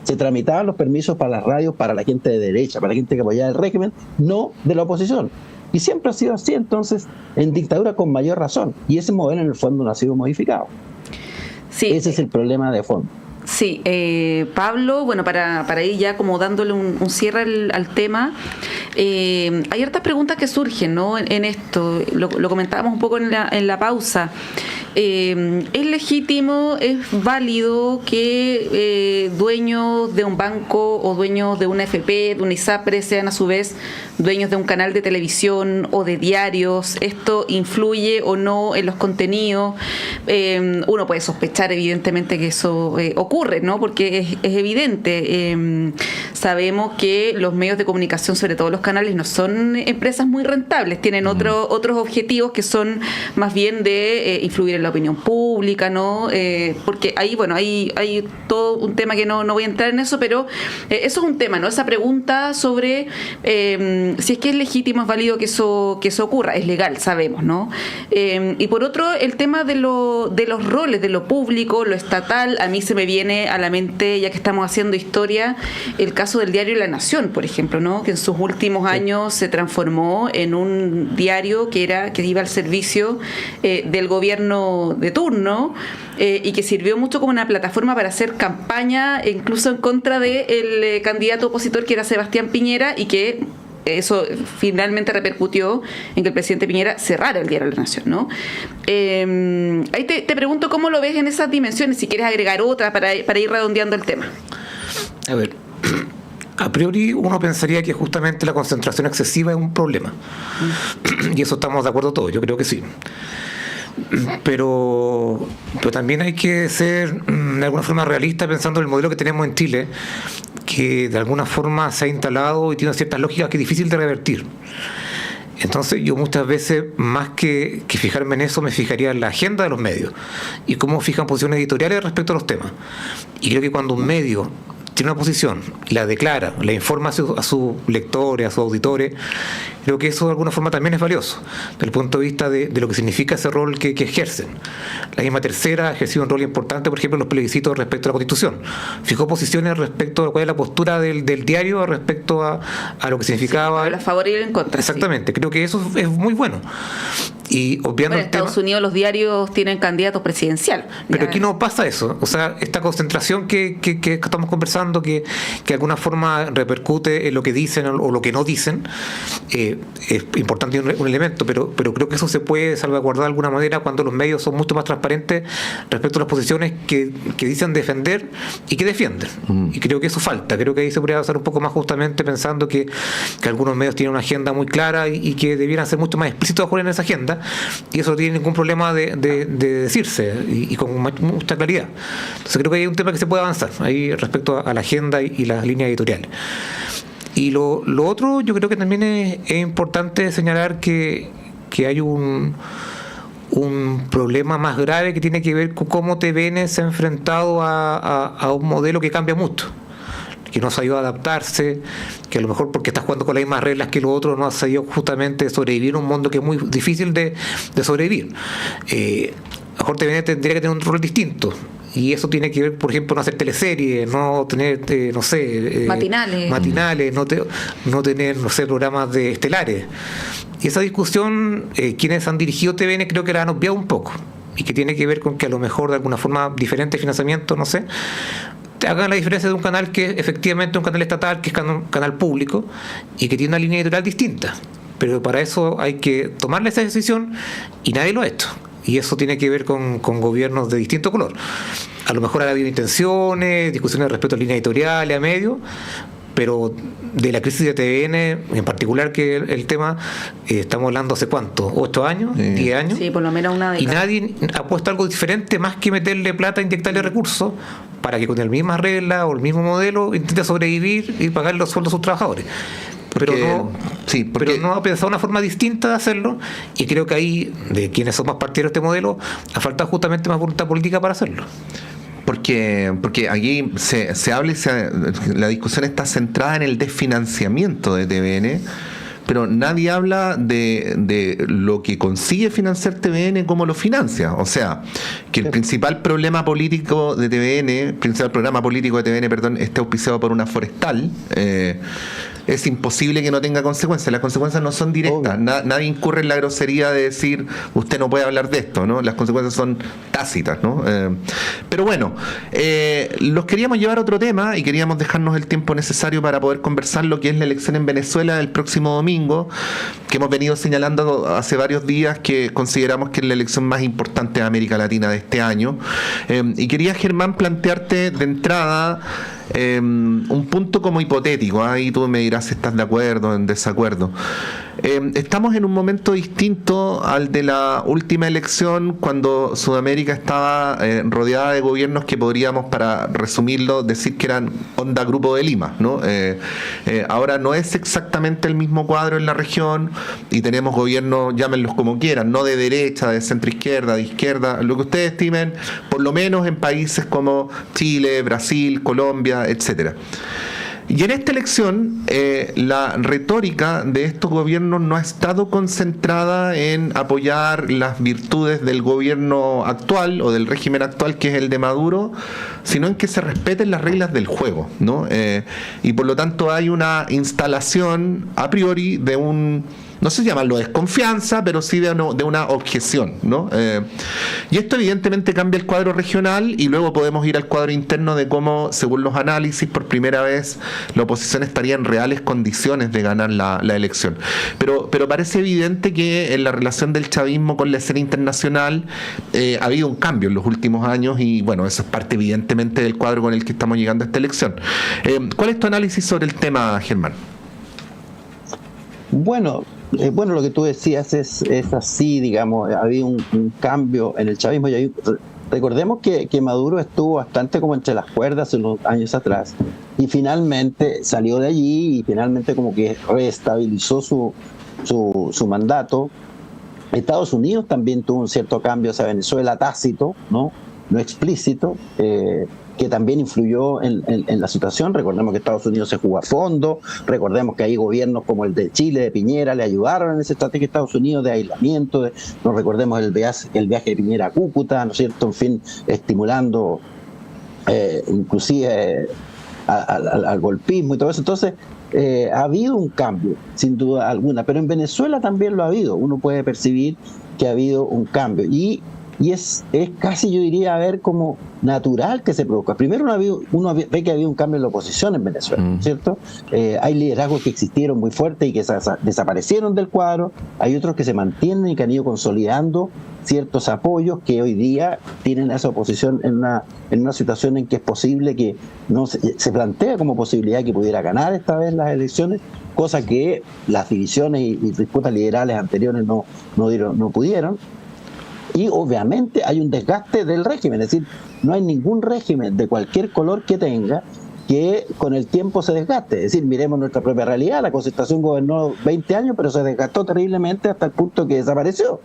Se tramitaban los permisos para las radios para la gente de derecha, para la gente que apoyaba el régimen, no de la oposición. Y siempre ha sido así, entonces, en dictadura con mayor razón. Y ese modelo en el fondo no ha sido modificado. Sí. Ese es el problema de fondo. Sí, Pablo, bueno, para ir ya como dándole un cierre al tema, hay hartas preguntas que surgen, ¿no? En esto, lo comentábamos un poco en la pausa. ¿Es legítimo, es válido que dueños de un banco o dueños de una FP, de una ISAPRE, sean a su vez dueños de un canal de televisión o de diarios? ¿Esto influye o no en los contenidos? Uno puede sospechar evidentemente que eso ocurre, ¿no? Porque es evidente. Sabemos que los medios de comunicación, sobre todo los canales, no son empresas muy rentables, tienen otros objetivos que son más bien de influir en la opinión pública, ¿no? Porque ahí, bueno, hay todo un tema que no voy a entrar en eso, pero eso es un tema, ¿no? Esa pregunta sobre si es que es legítimo, es válido que eso ocurra, es legal, sabemos, ¿no? Y por otro, el tema de los roles, de lo público, lo estatal, a mí se me viene a la mente, ya que estamos haciendo historia, el caso del diario La Nación, por ejemplo, ¿no? Que en sus últimos años se transformó en un diario que iba al servicio del gobierno de turno y que sirvió mucho como una plataforma para hacer campaña incluso en contra del candidato opositor que era Sebastián Piñera, y que eso finalmente repercutió en que el presidente Piñera cerrara el diario La Nación, ¿no? Ahí te pregunto cómo lo ves en esas dimensiones, si quieres agregar otra para ir redondeando el tema. A ver, a priori uno pensaría que justamente la concentración excesiva es un problema. Y eso estamos de acuerdo todos, yo creo que sí. Pero también hay que ser de alguna forma realista pensando en el modelo que tenemos en Chile, que de alguna forma se ha instalado y tiene ciertas lógicas que es difícil de revertir. Entonces yo muchas veces, más que fijarme en eso, me fijaría en la agenda de los medios y cómo fijan posiciones editoriales respecto a los temas. Y creo que cuando un medio tiene una posición, la declara, la informa a sus lectores, a sus auditores, creo que eso de alguna forma también es valioso, desde el punto de vista de lo que significa ese rol que ejercen. La misma Tercera ha ejercido un rol importante, por ejemplo, en los plebiscitos respecto a la Constitución. Fijó posiciones respecto a cuál es la postura del diario respecto a lo que significaba. Sí, a favor y en contra. Exactamente, sí. Creo que eso es muy bueno. Y obviando en Estados Unidos los diarios tienen candidatos presidenciales. Pero aquí no pasa eso. O sea, esta concentración que estamos conversando, que de alguna forma repercute en lo que dicen o lo que no dicen, es importante un elemento, pero creo que eso se puede salvaguardar de alguna manera cuando los medios son mucho más transparentes respecto a las posiciones que dicen defender y que defienden. Y creo que eso falta. Creo que ahí se podría avanzar un poco más, justamente pensando que algunos medios tienen una agenda muy clara y que debieran ser mucho más explícitos en esa agenda, y eso no tiene ningún problema de decirse y con mucha claridad. Entonces creo que hay un tema que se puede avanzar ahí respecto a la agenda y las líneas editoriales. Y lo otro, yo creo que también es importante señalar que hay un problema más grave que tiene que ver con cómo TVN se ha enfrentado a un modelo que cambia mucho, que no ha sabido adaptarse, que a lo mejor porque está jugando con las mismas reglas que los otros no ha sabido justamente sobrevivir en un mundo que es muy difícil de sobrevivir. A lo mejor TVN tendría que tener un rol distinto. Y eso tiene que ver, por ejemplo, no hacer teleseries, no tener, matinales, no tener, programas de estelares. Y esa discusión, quienes han dirigido TVN creo que la han obviado un poco. Y que tiene que ver con que a lo mejor de alguna forma diferente financiamiento, hagan la diferencia de un canal que es efectivamente un canal estatal, que es canal público, y que tiene una línea editorial distinta. Pero para eso hay que tomarle esa decisión y nadie lo ha hecho. Y eso tiene que ver con gobiernos de distinto color. A lo mejor ha habido intenciones, discusiones respecto a líneas editoriales, a medios, pero de la crisis de TVN, en particular, que el tema, estamos hablando hace ¿cuánto? ¿8 años? ¿10 años? Sí, por lo menos una década. Y nadie ha puesto algo diferente más que meterle plata, inyectarle recursos, para que con la misma regla o el mismo modelo intente sobrevivir y pagar los sueldos a sus trabajadores. Pero no ha pensado una forma distinta de hacerlo, y creo que ahí, de quienes son más partidarios de este modelo, ha faltado justamente más voluntad política para hacerlo. Porque aquí se habla y la discusión está centrada en el desfinanciamiento de TVN, pero nadie habla de lo que consigue financiar TVN, cómo lo financia. O sea, que el principal programa político de TVN, esté auspiciado por una forestal. Es imposible que no tenga consecuencias. Las consecuencias no son directas. Nadie incurre en la grosería de decir usted no puede hablar de esto, ¿no? Las consecuencias son tácitas, ¿no? Pero bueno, los queríamos llevar a otro tema y queríamos dejarnos el tiempo necesario para poder conversar lo que es la elección en Venezuela el próximo domingo, que hemos venido señalando hace varios días que consideramos que es la elección más importante de América Latina de este año. Y quería, Germán, plantearte de entrada un punto como hipotético. Ahí tú me dirás si estás de acuerdo o en desacuerdo. Estamos en un momento distinto al de la última elección, cuando Sudamérica estaba rodeada de gobiernos que podríamos, para resumirlo, decir que eran onda Grupo de Lima, ¿no? Ahora no es exactamente el mismo cuadro en la región, y tenemos gobiernos, llámenlos como quieran, no de derecha, de centro izquierda, de izquierda, lo que ustedes estimen, por lo menos en países como Chile, Brasil, Colombia, etcétera. Y en esta elección, la retórica de estos gobiernos no ha estado concentrada en apoyar las virtudes del gobierno actual o del régimen actual, que es el de Maduro, sino en que se respeten las reglas del juego, ¿no? Y por lo tanto hay una instalación a priori de no sé si llamarlo desconfianza, pero sí de una objeción, ¿no? Y esto evidentemente cambia el cuadro regional, y luego podemos ir al cuadro interno de cómo, según los análisis, por primera vez la oposición estaría en reales condiciones de ganar la elección. Pero parece evidente que en la relación del chavismo con la escena internacional ha habido un cambio en los últimos años, y bueno, eso es parte evidentemente del cuadro con el que estamos llegando a esta elección. ¿Cuál es tu análisis sobre el tema, Germán? Bueno, lo que tú decías es así, digamos, ha habido un cambio en el chavismo. Recordemos que Maduro estuvo bastante como entre las cuerdas unos años atrás, y finalmente salió de allí y finalmente como que reestabilizó su mandato. Estados Unidos también tuvo un cierto cambio hacia Venezuela, tácito, no explícito, que también influyó en la situación. Recordemos que Estados Unidos se jugó a fondo, recordemos que hay gobiernos como el de Chile, de Piñera, le ayudaron en esa estrategia de Estados Unidos de aislamiento, no recordemos el viaje de Piñera a Cúcuta, ¿no es cierto? En fin, estimulando inclusive al golpismo y todo eso. Entonces, ha habido un cambio, sin duda alguna, pero en Venezuela también lo ha habido. Uno puede percibir que ha habido un cambio, y y es casi, yo diría, a ver, como natural que se produzca. Primero uno ve que había un cambio en la oposición en Venezuela, ¿cierto? Hay liderazgos que existieron muy fuertes y que desaparecieron del cuadro, hay otros que se mantienen y que han ido consolidando ciertos apoyos que hoy día tienen a esa oposición en una situación en que es posible que no se plantea como posibilidad que pudiera ganar esta vez las elecciones, cosa que las divisiones y disputas liberales anteriores no pudieron. Y obviamente hay un desgaste del régimen, es decir, no hay ningún régimen de cualquier color que tenga que con el tiempo se desgaste. Es decir, miremos nuestra propia realidad, la Concertación gobernó 20 años, pero se desgastó terriblemente hasta el punto que desapareció,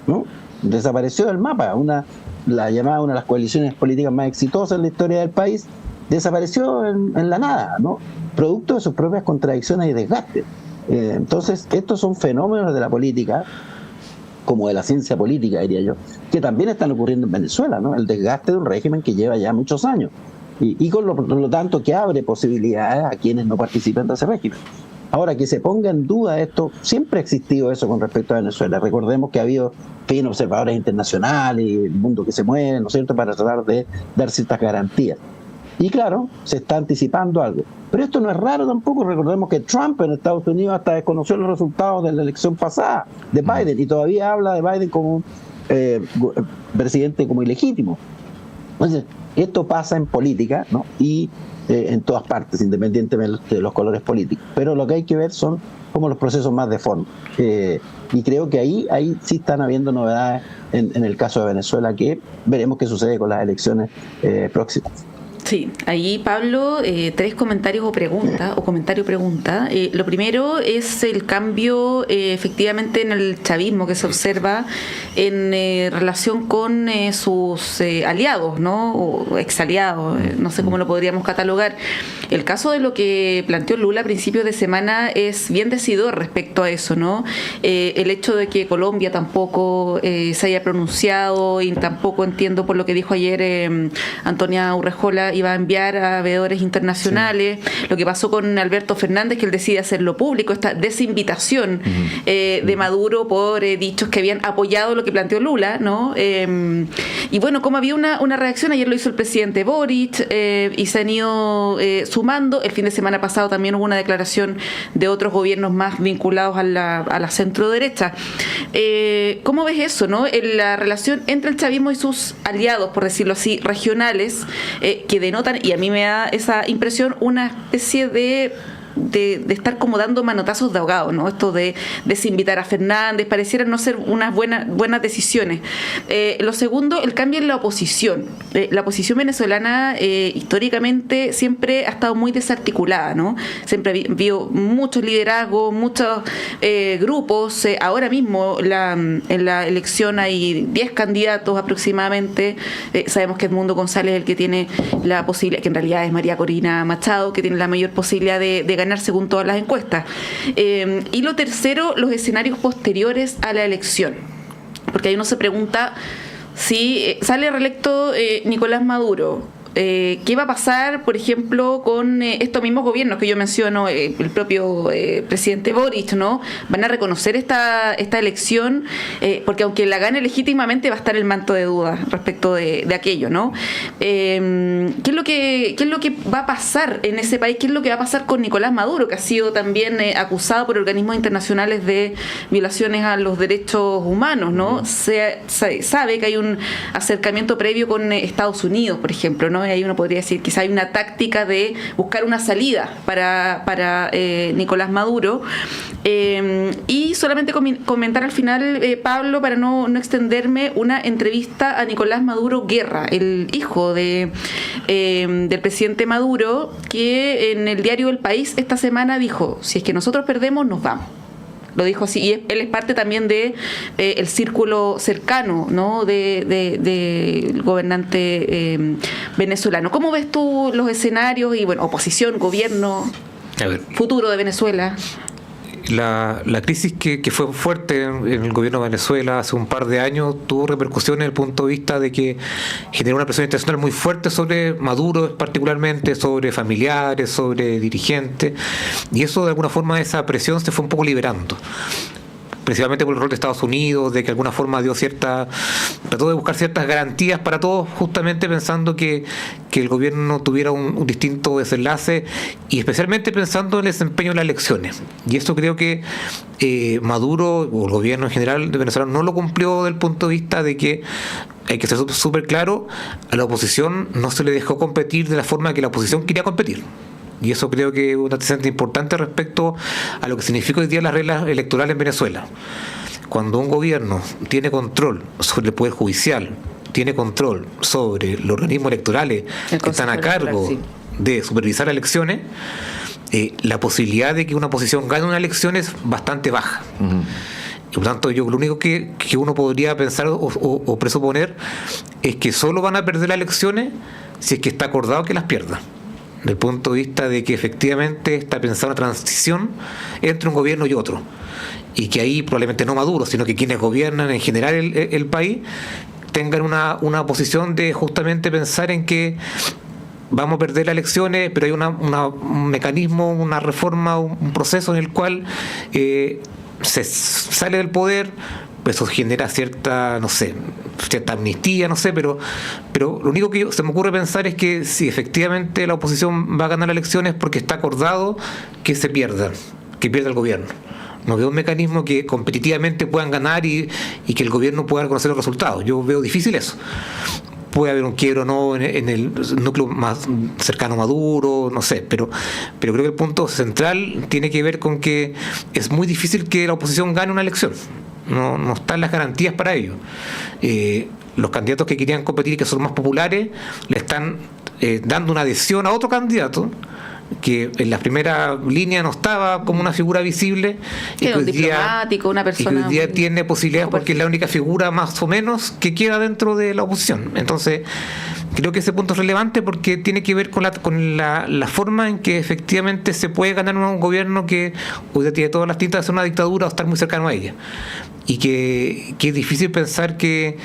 ¿no? Desapareció del mapa. Una de las coaliciones políticas más exitosas en la historia del país, desapareció en la nada, ¿no? Producto de sus propias contradicciones y desgastes. Entonces, estos son fenómenos de la política, como de la ciencia política, diría yo, que también están ocurriendo en Venezuela, ¿no? El desgaste de un régimen que lleva ya muchos años y por lo tanto que abre posibilidades a quienes no participan de ese régimen. Ahora, que se ponga en duda esto, siempre ha existido eso con respecto a Venezuela. Recordemos que ha habido observadores internacionales y el mundo que se mueve, ¿no es cierto?, para tratar de dar ciertas garantías. Y claro, se está anticipando algo. Pero esto no es raro tampoco. Recordemos que Trump en Estados Unidos hasta desconoció los resultados de la elección pasada de Biden y todavía habla de Biden como presidente como ilegítimo. Entonces, esto pasa en política, ¿no? Y en todas partes, independientemente de los colores políticos. Pero lo que hay que ver son como los procesos más de fondo. Y creo que ahí sí están habiendo novedades en el caso de Venezuela, que veremos qué sucede con las elecciones próximas. Sí, ahí Pablo, 3 comentarios o comentario-pregunta. Lo primero es el cambio efectivamente en el chavismo que se observa en relación con sus aliados, ¿no? O exaliados, no sé cómo lo podríamos catalogar. El caso de lo que planteó Lula a principios de semana es bien decidor respecto a eso, ¿no? El hecho de que Colombia tampoco se haya pronunciado y tampoco entiendo por lo que dijo ayer Antonia Urrejola, iba a enviar a veedores internacionales. Sí. Lo que pasó con Alberto Fernández, que él decide hacerlo público, esta desinvitación de Maduro por dichos que habían apoyado lo que planteó Lula, ¿no? Y bueno, como había una reacción, ayer lo hizo el presidente Boric y se han ido sumando. El fin de semana pasado también hubo una declaración de otros gobiernos más vinculados a la centro derecha. ¿Cómo ves eso, no? La relación entre el chavismo y sus aliados, por decirlo así, regionales, que denotan, y a mí me da esa impresión, una especie de estar como dando manotazos de ahogado, ¿no? Esto de desinvitar a Fernández, parecieran no ser unas buenas decisiones. Lo segundo, el cambio en la oposición. La oposición venezolana históricamente siempre ha estado muy desarticulada, ¿no? Siempre ha habido muchos liderazgos, muchos grupos. Ahora mismo en la elección hay 10 candidatos aproximadamente. Sabemos que Edmundo González es el que tiene la posibilidad, que en realidad es María Corina Machado, que tiene la mayor posibilidad de ganar según todas las encuestas. Y lo tercero, los escenarios posteriores a la elección. Porque ahí uno se pregunta si sale reelecto Nicolás Maduro. ¿Qué va a pasar, por ejemplo, con estos mismos gobiernos que yo menciono, el propio presidente Boric, ¿no? ¿Van a reconocer esta elección? Porque aunque la gane legítimamente, va a estar el manto de duda respecto de aquello, ¿no? ¿Qué es lo que va a pasar en ese país? ¿Qué es lo que va a pasar con Nicolás Maduro, que ha sido también acusado por organismos internacionales de violaciones a los derechos humanos, ¿no? Se sabe que hay un acercamiento previo con Estados Unidos, por ejemplo, ¿no? Y ahí uno podría decir quizá hay una táctica de buscar una salida para Nicolás Maduro. Y solamente comentar al final, Pablo, para no extenderme, una entrevista a Nicolás Maduro Guerra, el hijo del presidente Maduro, que en el diario El País esta semana dijo: si es que nosotros perdemos, nos vamos. Lo dijo así, y él es parte también de el círculo cercano, ¿no? del gobernante venezolano. ¿Cómo ves tú los escenarios y, bueno, oposición, gobierno, futuro de Venezuela? La crisis que fue fuerte en el gobierno de Venezuela hace un par de años tuvo repercusiones desde el punto de vista de que generó una presión internacional muy fuerte sobre Maduro, particularmente sobre familiares, sobre dirigentes, y eso de alguna forma, esa presión se fue un poco liberando. principalmente por el rol de Estados Unidos, de que de alguna forma trató de buscar ciertas garantías para todos, justamente pensando que el gobierno tuviera un distinto desenlace, y especialmente pensando en el desempeño de las elecciones. Y eso creo que Maduro, o el gobierno en general de Venezuela, no lo cumplió desde el punto de vista de que, hay que ser súper claro, a la oposición no se le dejó competir de la forma que la oposición quería competir. Y eso creo que es un antecedente importante respecto a lo que significa hoy día las reglas electorales en Venezuela. Cuando un gobierno tiene control sobre el Poder Judicial, tiene control sobre los organismos electorales que están a cargo de supervisar elecciones, la posibilidad de que una oposición gane una elección es bastante baja. Uh-huh. Y por tanto, yo lo único que uno podría pensar o presuponer es que solo van a perder las elecciones si es que está acordado que las pierdan. Desde el punto de vista de que efectivamente está pensada una transición entre un gobierno y otro. Y que ahí probablemente no Maduro, sino que quienes gobiernan en general el país tengan una posición de justamente pensar en que vamos a perder las elecciones, pero hay un mecanismo, una reforma, un proceso en el cual se sale del poder, pues eso genera cierta amnistía, pero lo único que se me ocurre pensar es que si efectivamente la oposición va a ganar las elecciones, porque está acordado que pierda el gobierno. No veo un mecanismo que competitivamente puedan ganar y que el gobierno pueda reconocer los resultados. Yo veo difícil eso. Puede haber un quiebro o no en el núcleo más cercano a Maduro, pero creo que el punto central tiene que ver con que es muy difícil que la oposición gane una elección. No están las garantías para ello. Los candidatos que querían competir y que son más populares le están dando una adhesión a otro candidato que en la primera línea no estaba como una figura visible, y que un diplomático, una persona, y que hoy día tiene posibilidades porque es la única figura más o menos que queda dentro de la oposición. Entonces creo que ese punto es relevante porque tiene que ver con la forma en que efectivamente se puede ganar un gobierno que hoy día tiene todas las tintas de ser una dictadura o estar muy cercano a ella, y que es difícil pensar que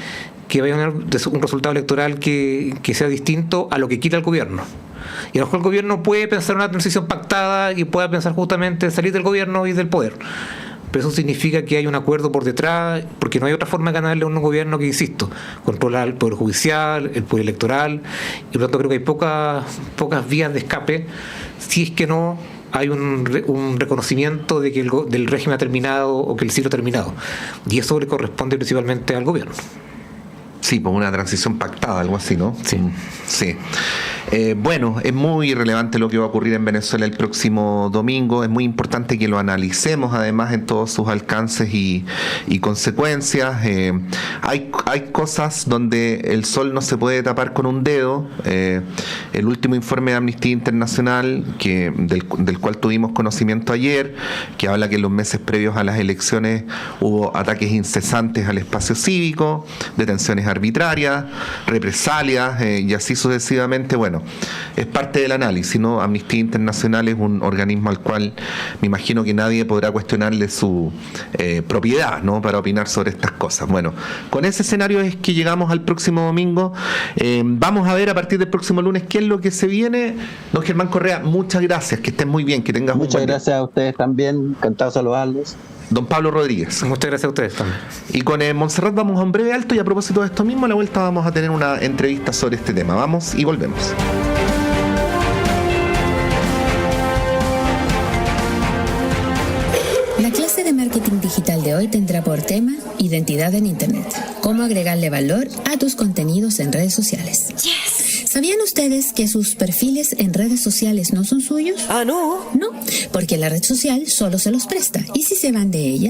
vaya a haber un resultado electoral que sea distinto a lo que quiera el gobierno. Y a lo mejor el gobierno puede pensar una transición pactada y pueda pensar justamente en salir del gobierno y del poder. Pero eso significa que hay un acuerdo por detrás, porque no hay otra forma de ganarle a un gobierno que, insisto, controlar el poder judicial, el poder electoral, y por lo tanto creo que hay pocas vías de escape si es que no hay un reconocimiento de que del régimen ha terminado o que el ciclo ha terminado. Y eso le corresponde principalmente al gobierno. Sí, por una transición pactada, algo así, ¿no? Sí. Bueno, es muy relevante lo que va a ocurrir en Venezuela el próximo domingo. Es muy importante que lo analicemos, además, en todos sus alcances y consecuencias. Hay cosas donde el sol no se puede tapar con un dedo. El último informe de Amnistía Internacional, del cual tuvimos conocimiento ayer, que habla que en los meses previos a las elecciones hubo ataques incesantes al espacio cívico, detenciones arbitrarias, represalias, y así sucesivamente. Bueno, es parte del análisis, ¿no? Amnistía Internacional es un organismo al cual me imagino que nadie podrá cuestionarle su propiedad, ¿no?, para opinar sobre estas cosas. Bueno, con ese escenario es que llegamos al próximo domingo. Vamos a ver a partir del próximo lunes qué es lo que se viene. Don Germán Correa, muchas gracias, que estén muy bien, que tengas muchas un buen gracias día. a ustedes también, encantado de saludarlos. Don Pablo Rodríguez. Muchas gracias a ustedes también. Y con Montserrat vamos a un breve alto, y a propósito de esto mismo, a la vuelta vamos a tener una entrevista sobre este tema. Vamos y volvemos. La clase de marketing digital de hoy tendrá por tema identidad en Internet. Cómo agregarle valor a tus contenidos en redes sociales. Yes. ¿Sabían ustedes que sus perfiles en redes sociales no son suyos? Ah, ¿no? No, porque la red social solo se los presta. Y si se van de ella,